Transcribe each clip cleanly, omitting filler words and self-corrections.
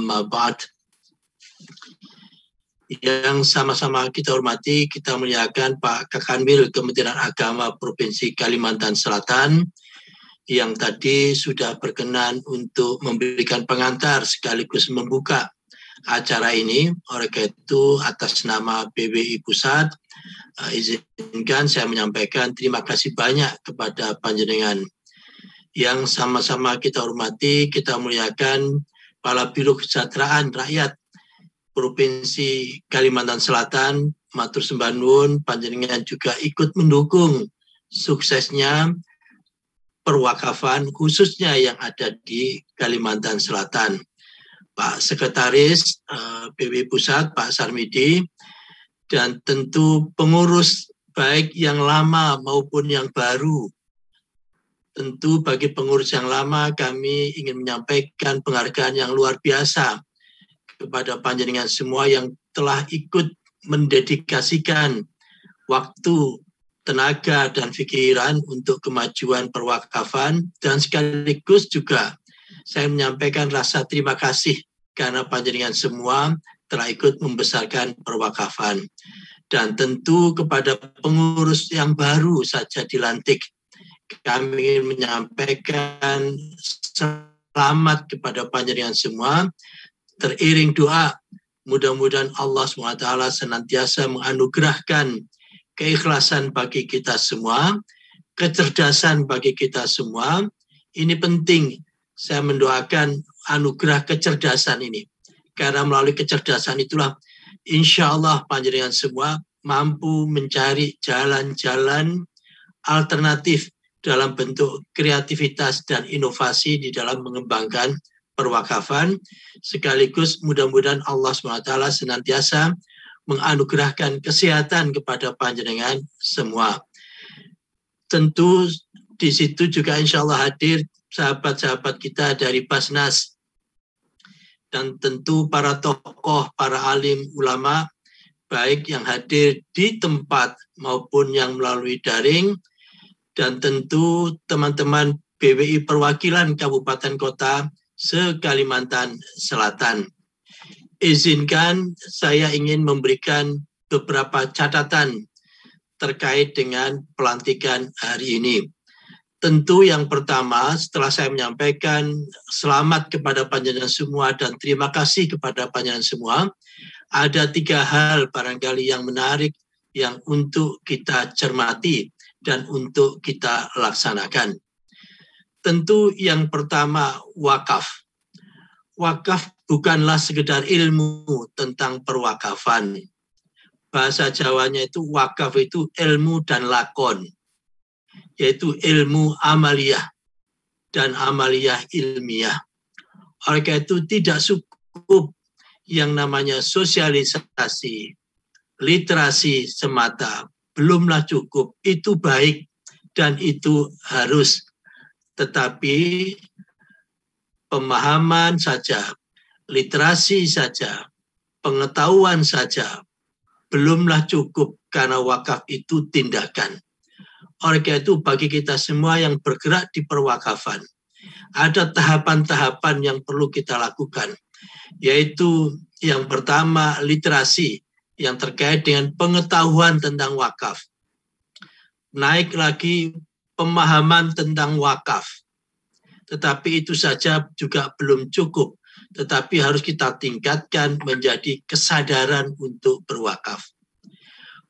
amma ba'd. Yang sama-sama kita hormati, kita muliakan Pak Kakanwil Kementerian Agama Provinsi Kalimantan Selatan yang tadi sudah berkenan untuk memberikan pengantar sekaligus membuka acara ini. Oleh karena itu, atas nama PBI Pusat, izinkan saya menyampaikan terima kasih banyak kepada panjenengan. Yang sama-sama kita hormati, kita muliakan Kepala Biro Kesejahteraan Rakyat Provinsi Kalimantan Selatan, matur sembah nuwun, panjenengan juga ikut mendukung suksesnya perwakafan khususnya yang ada di Kalimantan Selatan. Pak Sekretaris PBI Pusat, Pak Sarmidi, dan tentu pengurus baik yang lama maupun yang baru. Tentu bagi pengurus yang lama kami ingin menyampaikan penghargaan yang luar biasa kepada panjenengan semua yang telah ikut mendedikasikan waktu, tenaga, dan pikiran untuk kemajuan perwakafan, dan sekaligus juga saya menyampaikan rasa terima kasih karena panjenengan semua telah ikut membesarkan perwakafan. Dan tentu kepada pengurus yang baru saja dilantik, kami ingin menyampaikan selamat kepada panjenengan semua, teriring doa, mudah-mudahan Allah SWT senantiasa menganugerahkan keikhlasan bagi kita semua, kecerdasan bagi kita semua. Ini penting, saya mendoakan anugerah kecerdasan ini. Karena melalui kecerdasan itulah, insya Allah panjenengan semua mampu mencari jalan-jalan alternatif dalam bentuk kreativitas dan inovasi di dalam mengembangkan perwakafan, sekaligus mudah-mudahan Allah SWT senantiasa menganugerahkan kesehatan kepada panjenengan semua. Tentu di situ juga insya Allah hadir sahabat-sahabat kita dari Basnas, dan tentu para tokoh, para alim ulama, baik yang hadir di tempat maupun yang melalui daring, dan tentu teman-teman BWI perwakilan Kabupaten Kota se-Kalimantan Selatan. Izinkan saya ingin memberikan beberapa catatan terkait dengan pelantikan hari ini. Tentu yang pertama, setelah saya menyampaikan selamat kepada panjenengan semua dan terima kasih kepada panjenengan semua, ada 3 hal barangkali yang menarik yang untuk kita cermati dan untuk kita laksanakan. Tentu yang pertama, wakaf. Wakaf bukanlah sekedar ilmu tentang perwakafan. Bahasa Jawanya itu wakaf itu ilmu dan lakon, yaitu ilmu amaliyah dan amaliyah ilmiah. Oleh karena itu tidak cukup yang namanya sosialisasi, literasi semata, belumlah cukup. Itu baik dan itu harus. Tetapi pemahaman saja, literasi saja, pengetahuan saja, belumlah cukup karena wakaf itu tindakan. Oleh karena itu bagi kita semua yang bergerak di perwakafan, ada tahapan-tahapan yang perlu kita lakukan, yaitu yang pertama literasi yang terkait dengan pengetahuan tentang wakaf. Naik lagi pemahaman tentang wakaf. Tetapi itu saja juga belum cukup. Tetapi harus kita tingkatkan menjadi kesadaran untuk berwakaf.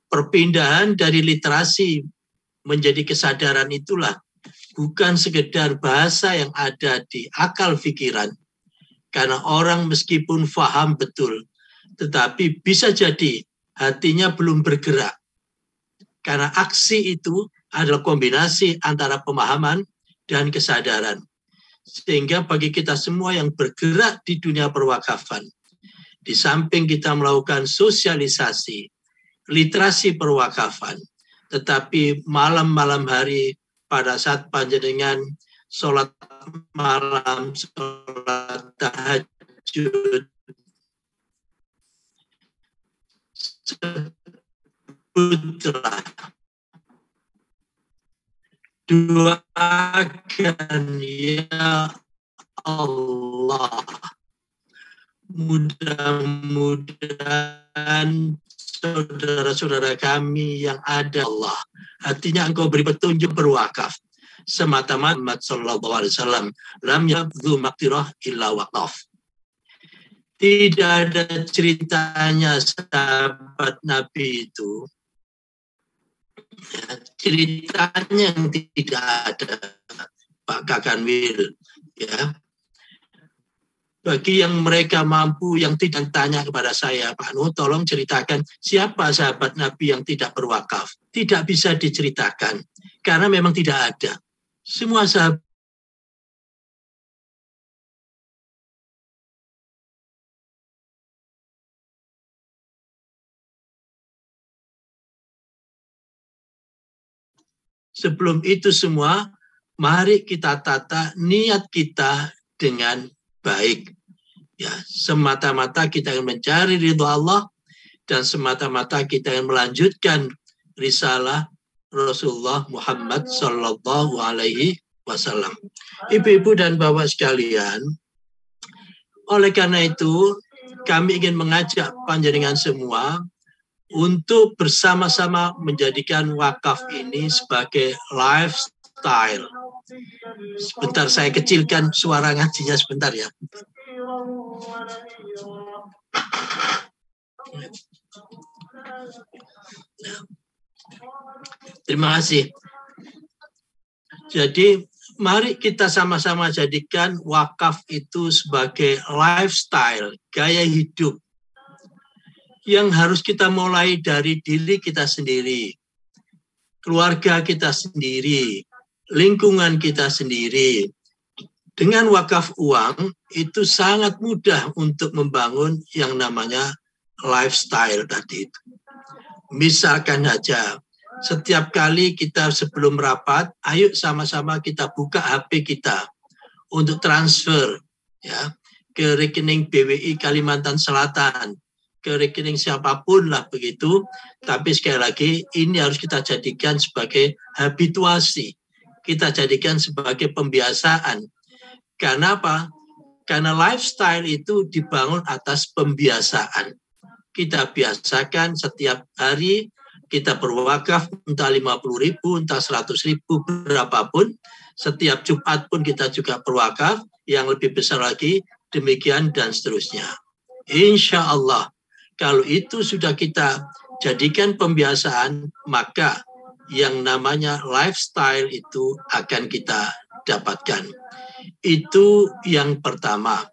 Perpindahan dari literasi menjadi kesadaran itulah bukan sekedar bahasa yang ada di akal pikiran. Karena orang meskipun faham betul, tetapi bisa jadi hatinya belum bergerak. Karena aksi itu adalah kombinasi antara pemahaman dan kesadaran. Sehingga bagi kita semua yang bergerak di dunia perwakafan, di samping kita melakukan sosialisasi, literasi perwakafan, tetapi malam-malam hari pada saat panjenengan sholat malam, sholat tahajud, sebutlah, doakan ya Allah, mudah-mudahan saudara-saudara kami yang ada Allah. Artinya engkau beri petunjuk berwakaf. Semata-mata Muhammad sallallahu alaihi wasallam lam yabdhu maqtirah illa waqaf. Tidak ada ceritanya sahabat Nabi itu. Ya, ceritanya yang tidak ada, Pak Kakanwil. Ya. Bagi yang mereka mampu, yang tidak tanya kepada saya, Pak Nuh, tolong ceritakan siapa sahabat Nabi yang tidak berwakaf. Tidak bisa diceritakan, karena memang tidak ada. Semua sahabat sebelum itu semua, mari kita tata niat kita dengan baik. Ya, semata-mata kita ingin mencari ridho Allah dan semata-mata kita ingin melanjutkan risalah Rasulullah Muhammad sallallahu alaihi wasallam. Ibu-ibu dan bapak sekalian, oleh karena itu kami ingin mengajak panjenengan semua untuk bersama-sama menjadikan wakaf ini sebagai lifestyle. Sebentar saya kecilkan suara ngajinya sebentar ya. Terima kasih. Jadi mari kita sama-sama jadikan wakaf itu sebagai lifestyle, gaya hidup yang harus kita mulai dari diri kita sendiri, keluarga kita sendiri, lingkungan kita sendiri. Dengan wakaf uang itu sangat mudah untuk membangun yang namanya lifestyle tadi itu. Misalkan saja, setiap kali kita sebelum rapat, ayo sama-sama kita buka HP kita untuk transfer ya ke rekening BWI Kalimantan Selatan, ke rekening siapapun lah begitu. Tapi sekali lagi ini harus kita jadikan sebagai habituasi, kita jadikan sebagai pembiasaan. Karena apa? Karena lifestyle itu dibangun atas pembiasaan. Kita biasakan setiap hari kita berwakaf entah 50.000, entah 100.000, berapapun. Setiap Jumat pun kita juga berwakaf, yang lebih besar lagi, demikian dan seterusnya. Insya Allah, kalau itu sudah kita jadikan pembiasaan, maka yang namanya lifestyle itu akan kita dapatkan. Itu yang pertama.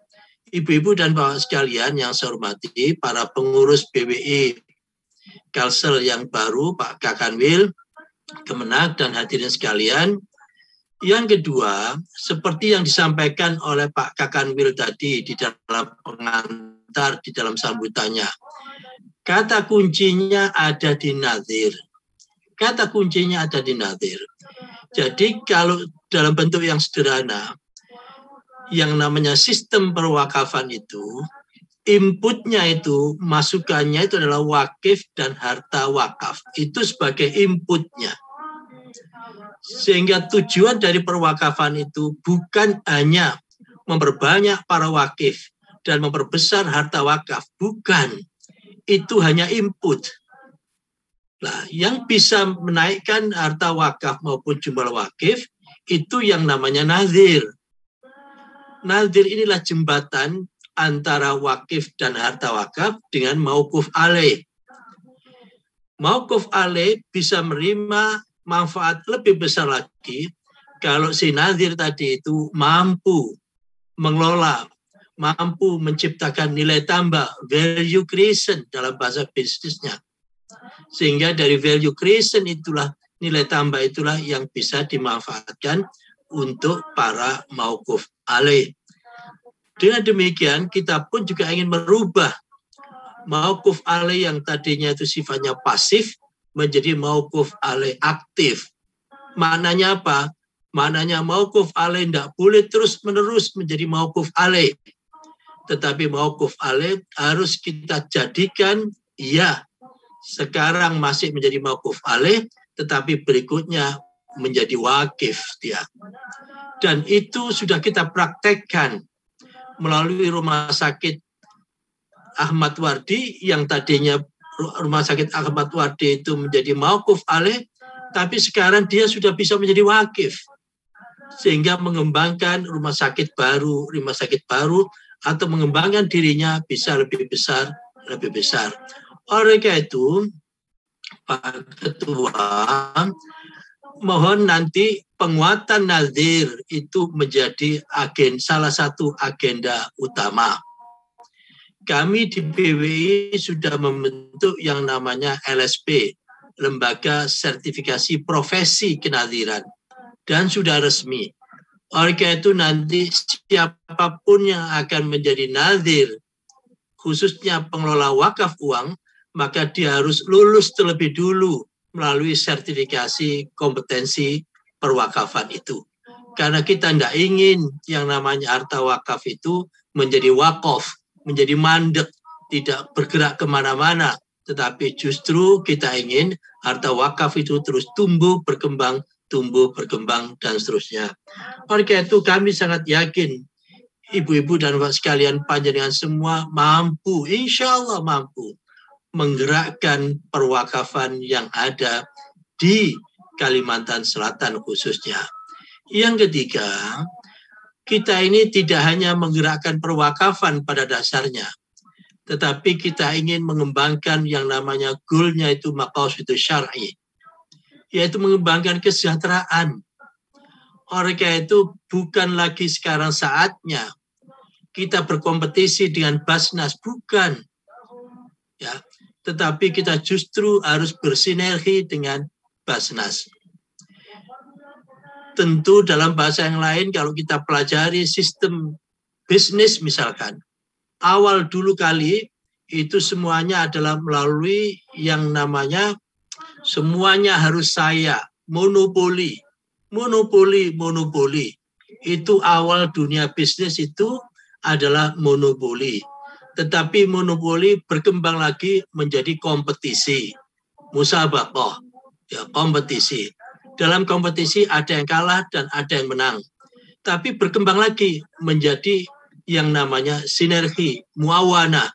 Ibu-ibu dan bapak sekalian yang saya hormati, para pengurus BWI Kalsel yang baru, Pak Kakanwil, Kemenak, dan hadirin sekalian. Yang kedua, seperti yang disampaikan oleh Pak Kakanwil tadi di dalam pengantar, di dalam sambutannya, kata kuncinya ada di nazir. Kata kuncinya ada di nazir. Jadi kalau dalam bentuk yang sederhana, yang namanya sistem perwakafan itu, inputnya itu, masukannya itu adalah wakif dan harta wakaf. Itu sebagai inputnya. Sehingga tujuan dari perwakafan itu bukan hanya memperbanyak para wakif dan memperbesar harta wakaf. Bukan. Itu hanya input. Nah, yang bisa menaikkan harta wakaf maupun jumlah wakif, itu yang namanya nazir. Nazir inilah jembatan antara wakif dan harta wakaf dengan mauquf alaih. Mauquf alaih bisa menerima manfaat lebih besar lagi kalau si nazir tadi itu mampu mengelola, mampu menciptakan nilai tambah, value creation dalam bahasa bisnisnya. Sehingga dari value creation itulah, nilai tambah itulah yang bisa dimanfaatkan untuk para mauquf alaih. Dengan demikian kita pun juga ingin merubah mauquf alaih yang tadinya itu sifatnya pasif menjadi mauquf alaih aktif. Maknanya apa? Maknanya mauquf alaih tidak boleh terus-menerus menjadi mauquf alaih. Tetapi mauquf alaih harus kita jadikan, ya, sekarang masih menjadi mauquf alaih, tetapi berikutnya menjadi wakif dia. Dan itu sudah kita praktekkan melalui rumah sakit Ahmad Wardi yang tadinya Rumah Sakit Ahmad Wardi itu menjadi mauquf alaih, tapi sekarang dia sudah bisa menjadi wakif, sehingga mengembangkan rumah sakit baru atau mengembangkan dirinya bisa lebih besar. Oleh karena itu, Pak Ketua, mohon nanti penguatan nazir itu menjadi salah satu agenda utama. Kami di PWI sudah membentuk yang namanya LSP, Lembaga Sertifikasi Profesi Kenaziran, dan sudah resmi. Oleh karena itu nanti siapapun yang akan menjadi nazir, khususnya pengelola wakaf uang, maka dia harus lulus terlebih dulu melalui sertifikasi kompetensi perwakafan itu. Karena kita tidak ingin yang namanya harta wakaf itu menjadi wakaf, menjadi mandek, tidak bergerak kemana-mana. Tetapi justru kita ingin harta wakaf itu terus tumbuh, berkembang, dan seterusnya. Oleh karena itu kami sangat yakin ibu-ibu dan bapak sekalian panjenengan semua mampu, insya Allah mampu menggerakkan perwakafan yang ada di Kalimantan Selatan khususnya. Yang ketiga, kita ini tidak hanya menggerakkan perwakafan pada dasarnya, tetapi kita ingin mengembangkan yang namanya goalnya itu maqasidus syar'i, yaitu mengembangkan kesejahteraan. Oleh karena itu bukan lagi sekarang saatnya kita berkompetisi dengan Basnas, bukan. Ya, tetapi kita justru harus bersinergi dengan Basnas. Tentu dalam bahasa yang lain kalau kita pelajari sistem bisnis misalkan, awal dulu kali itu semuanya adalah melalui yang namanya semuanya harus saya, monopoli. Itu awal dunia bisnis itu adalah monopoli. Tetapi monopoli berkembang lagi menjadi kompetisi, musabaqah, ya, kompetisi. Dalam kompetisi ada yang kalah dan ada yang menang. Tapi berkembang lagi menjadi yang namanya sinergi, muawana.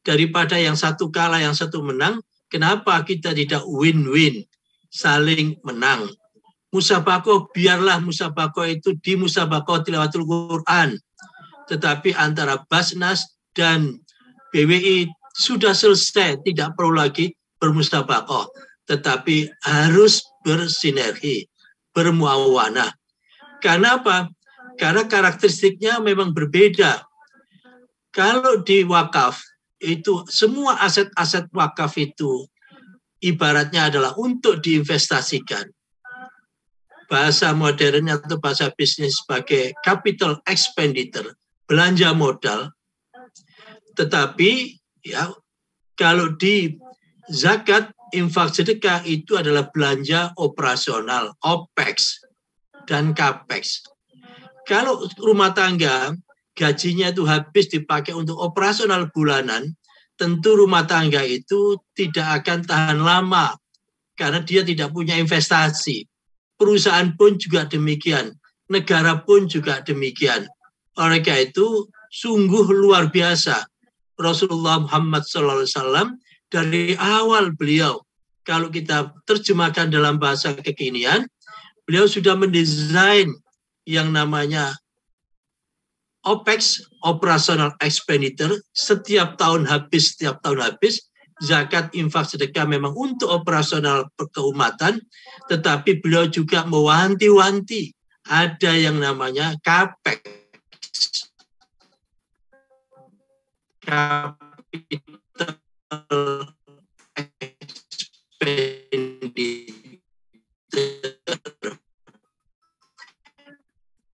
Daripada yang satu kalah, yang satu menang, kenapa kita tidak win-win, saling menang? Musabaqah, biarlah musabaqah itu di musabaqah tilawatul Quran. Tetapi antara Basnas dan PWI sudah selesai, tidak perlu lagi bermusabaqah, tetapi harus bersinergi, bermuawanah. Karena apa? Karena karakteristiknya memang berbeda. Kalau di wakaf itu semua aset-aset wakaf itu ibaratnya adalah untuk diinvestasikan. Bahasa modernnya atau bahasa bisnis sebagai capital expenditure, belanja modal. Tetapi ya kalau di zakat, infak, sedekah itu adalah belanja operasional, OPEX dan CAPEX. Kalau rumah tangga gajinya itu habis dipakai untuk operasional bulanan, tentu rumah tangga itu tidak akan tahan lama karena dia tidak punya investasi. Perusahaan pun juga demikian, negara pun juga demikian. Oleh karena itu sungguh luar biasa Rasulullah Muhammad SAW dari awal beliau, kalau kita terjemahkan dalam bahasa kekinian, beliau sudah mendesain yang namanya OPEX, operational expenditure, setiap tahun habis, zakat, infak, sedekah memang untuk operasional keumatan, tetapi beliau juga mewanti-wanti ada yang namanya CAPEX, capital expenditure,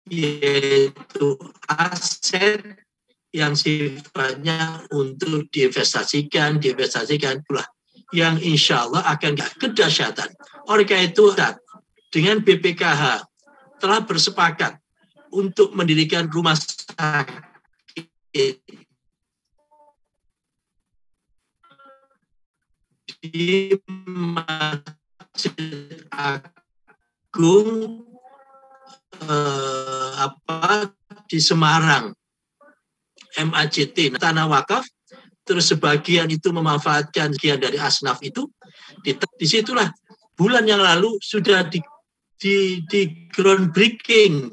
yaitu aset yang sifatnya untuk diinvestasikan pula, yang insya Allah akan kedahsyatan. Oleh karena itu, dengan BPKH telah bersepakat untuk mendirikan rumah sakit di Masjid Agung di Semarang, MAJT, tanah wakaf, terus sebagian itu memanfaatkan sekian dari asnaf itu, disitulah bulan yang lalu sudah di groundbreaking,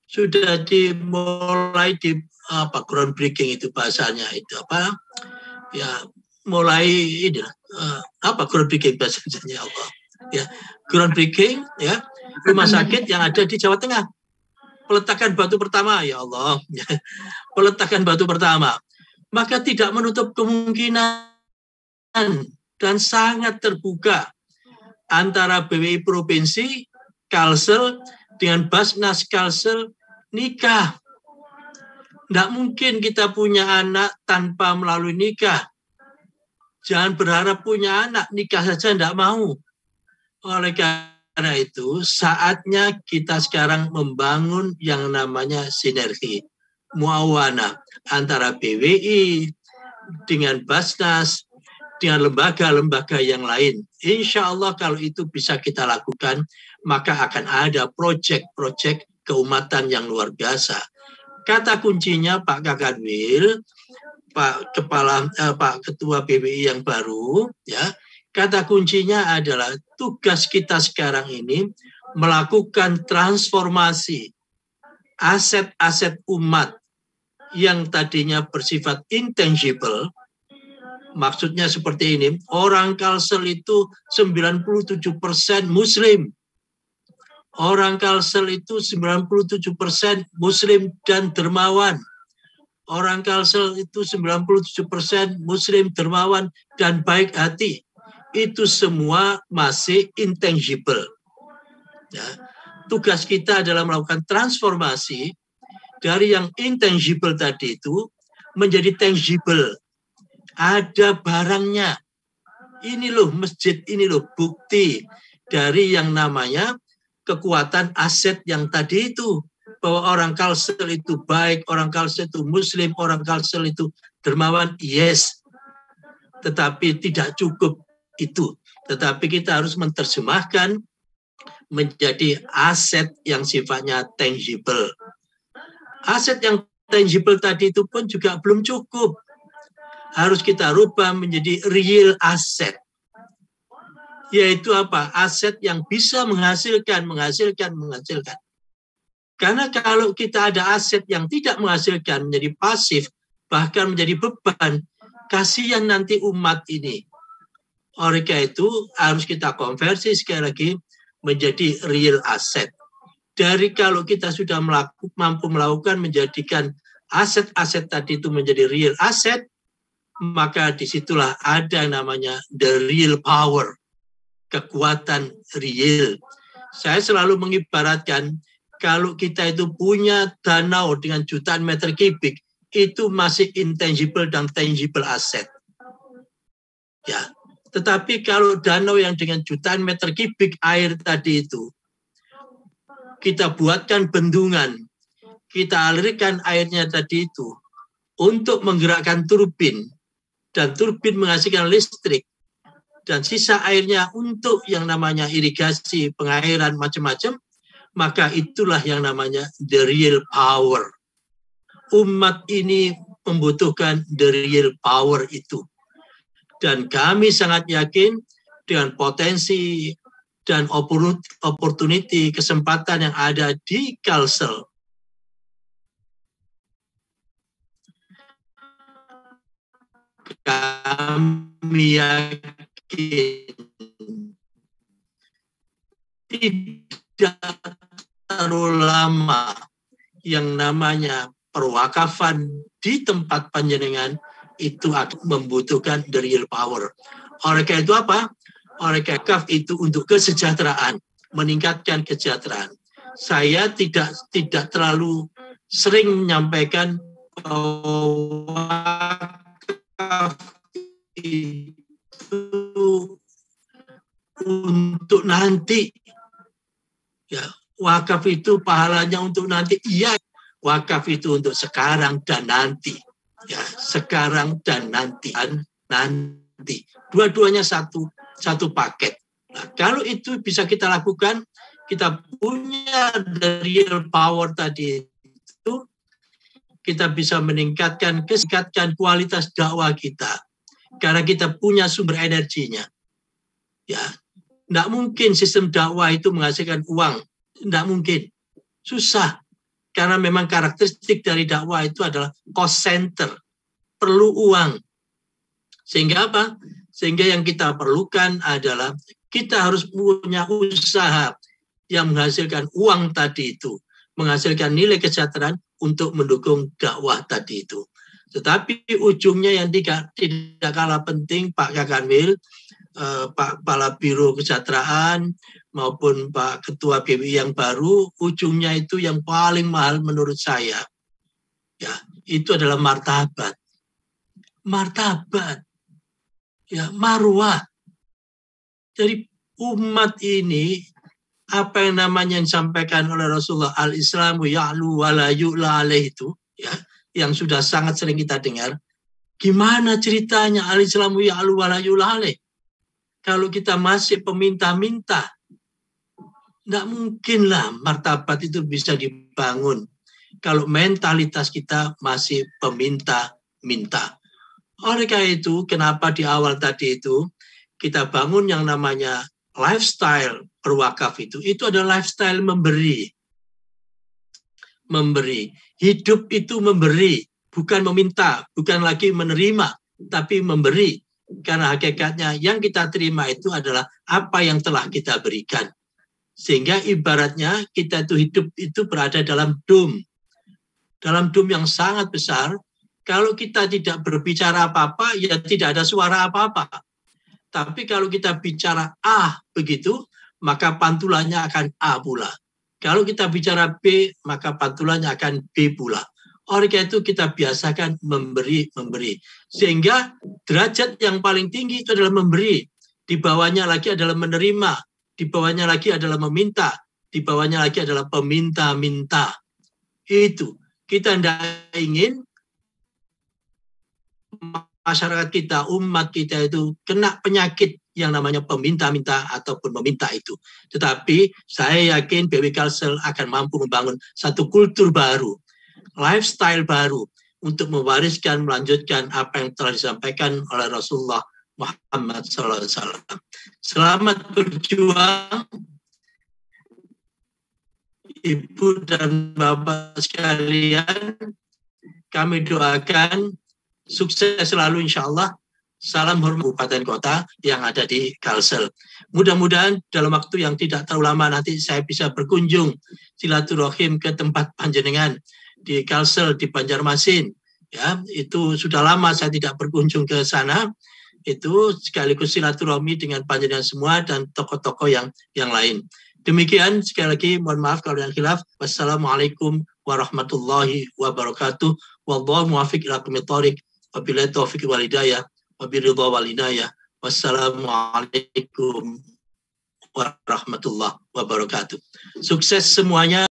sudah dimulai di groundbreaking itu bahasanya itu apa ya, mulai ini groundbreaking bahasanya Allah ya, groundbreaking ya, rumah sakit yang ada di Jawa Tengah, peletakan batu pertama, ya Allah, peletakan batu pertama, maka tidak menutup kemungkinan dan sangat terbuka antara BWI Provinsi, Kalsel, dengan Basnas Kalsel nikah. Tidak mungkin kita punya anak tanpa melalui nikah. Jangan berharap punya anak, nikah saja tidak mau. Oleh karena itu, saatnya kita sekarang membangun yang namanya sinergi, muawana antara BWI dengan Basnas, dengan lembaga-lembaga yang lain. Insya Allah kalau itu bisa kita lakukan, maka akan ada proyek-proyek keumatan yang luar biasa. Kata kuncinya Pak Kakanwil, Pak Ketua BWI yang baru, ya, kata kuncinya adalah tugas kita sekarang ini melakukan transformasi aset-aset umat yang tadinya bersifat intangible. Maksudnya seperti ini, orang Kalsel itu 97% Muslim. Orang Kalsel itu 97% Muslim dan dermawan. Orang Kalsel itu 97% Muslim, dermawan, dan baik hati. Itu semua masih intangible. Ya. Tugas kita adalah melakukan transformasi dari yang intangible tadi itu menjadi tangible. Ada barangnya. Ini loh masjid, ini loh bukti dari yang namanya kekuatan aset yang tadi itu. Bahwa orang Kalsel itu baik, orang Kalsel itu Muslim, orang Kalsel itu dermawan, yes. Tetapi tidak cukup itu. Tetapi kita harus menerjemahkan menjadi aset yang sifatnya tangible. Aset yang tangible tadi itu pun juga belum cukup. Harus kita rubah menjadi real asset. Yaitu apa? Aset yang bisa menghasilkan. Karena kalau kita ada aset yang tidak menghasilkan, menjadi pasif, bahkan menjadi beban, kasihan nanti umat ini. Oleh karena itu harus kita konversi sekali lagi menjadi real asset. Dari kalau kita sudah mampu melakukan menjadikan aset-aset tadi itu menjadi real asset, maka disitulah ada namanya the real power, kekuatan real. Saya selalu mengibaratkan kalau kita itu punya danau dengan jutaan meter kubik, itu masih intangible dan tangible asset. Ya, tetapi kalau danau yang dengan jutaan meter kubik air tadi itu, kita buatkan bendungan, kita alirkan airnya tadi itu untuk menggerakkan turbin, dan turbin menghasilkan listrik, dan sisa airnya untuk yang namanya irigasi, pengairan, macam-macam, maka itulah yang namanya the real power. Umat ini membutuhkan the real power itu. Dan kami sangat yakin dengan potensi dan opportunity, kesempatan yang ada di Kalsel. Kami yakin tidak terlalu lama yang namanya perwakafan di tempat panjenengan itu akan membutuhkan the real power. Oleh karena itu apa? Oleh karena itu untuk kesejahteraan, meningkatkan kesejahteraan. Saya tidak terlalu sering menyampaikan bahwa itu untuk nanti, ya, wakaf itu pahalanya untuk nanti, iya, wakaf itu untuk sekarang dan nanti, ya, sekarang dan nanti, dua-duanya satu paket. Nah, kalau itu bisa kita lakukan, kita punya the real power tadi itu, kita bisa meningkatkan kualitas dakwah kita karena kita punya sumber energinya. Ya, tidak mungkin sistem dakwah itu menghasilkan uang, tidak mungkin, susah. Karena memang karakteristik dari dakwah itu adalah cost center, perlu uang. Sehingga apa? Sehingga yang kita perlukan adalah kita harus punya usaha yang menghasilkan uang tadi itu, menghasilkan nilai kesejahteraan untuk mendukung dakwah tadi itu. Tetapi ujungnya yang tidak kalah penting, Pak Kakanwil, Pak Kepala Biro Kesejahteraan maupun Pak Ketua BWI yang baru, ujungnya itu yang paling mahal menurut saya, ya, itu adalah martabat, ya, marwah. Jadi umat ini, apa yang namanya yang disampaikan oleh Rasulullah, al-Islamu ya'lu wa la yu'la alaih itu, ya, yang sudah sangat sering kita dengar. Gimana ceritanya al-Islamu ya'lu wa la yu'la alaih? Kalau kita masih peminta-minta, tidak mungkinlah martabat itu bisa dibangun kalau mentalitas kita masih peminta-minta. Oleh karena itu, kenapa di awal tadi itu kita bangun yang namanya lifestyle berwakaf itu adalah lifestyle memberi. Memberi. Hidup itu memberi, bukan meminta, bukan lagi menerima, tapi memberi. Karena hakikatnya yang kita terima itu adalah apa yang telah kita berikan. Sehingga ibaratnya kita itu hidup itu berada dalam dom. Dalam dom yang sangat besar. Kalau kita tidak berbicara apa-apa, ya tidak ada suara apa-apa. Tapi kalau kita bicara A begitu, maka pantulannya akan A pula. Kalau kita bicara B, maka pantulannya akan B pula. Oleh karena itu kita biasakan memberi. Sehingga derajat yang paling tinggi itu adalah memberi. Di bawahnya lagi adalah menerima. Di bawahnya lagi adalah meminta. Di bawahnya lagi adalah peminta-minta. Itu. Kita tidak ingin masyarakat kita, umat kita itu kena penyakit yang namanya peminta-minta ataupun meminta itu. Tetapi saya yakin BW Kalsel akan mampu membangun satu kultur baru, lifestyle baru untuk mewariskan, melanjutkan apa yang telah disampaikan oleh Rasulullah Muhammad SAW. Selamat berjuang, Ibu dan Bapak sekalian. Kami doakan sukses selalu insya Allah. Salam hormat kabupaten kota yang ada di Kalsel. Mudah-mudahan dalam waktu yang tidak terlalu lama nanti saya bisa berkunjung silaturahim ke tempat panjenengan di Kalsel, di Banjarmasin. Ya, itu sudah lama saya tidak berkunjung ke sana. Itu sekaligus silaturahmi dengan panjenengan semua dan tokoh-tokoh yang lain. Demikian, sekali lagi mohon maaf kalau yang khilaf. Wassalamualaikum warahmatullahi wabarakatuh. Wallahu muwaffiq ila aqwamit thoriq. Wabillahi taufiq wal hidayah. Wabiridha wal inayah. Wassalamualaikum warahmatullahi wabarakatuh. Sukses semuanya.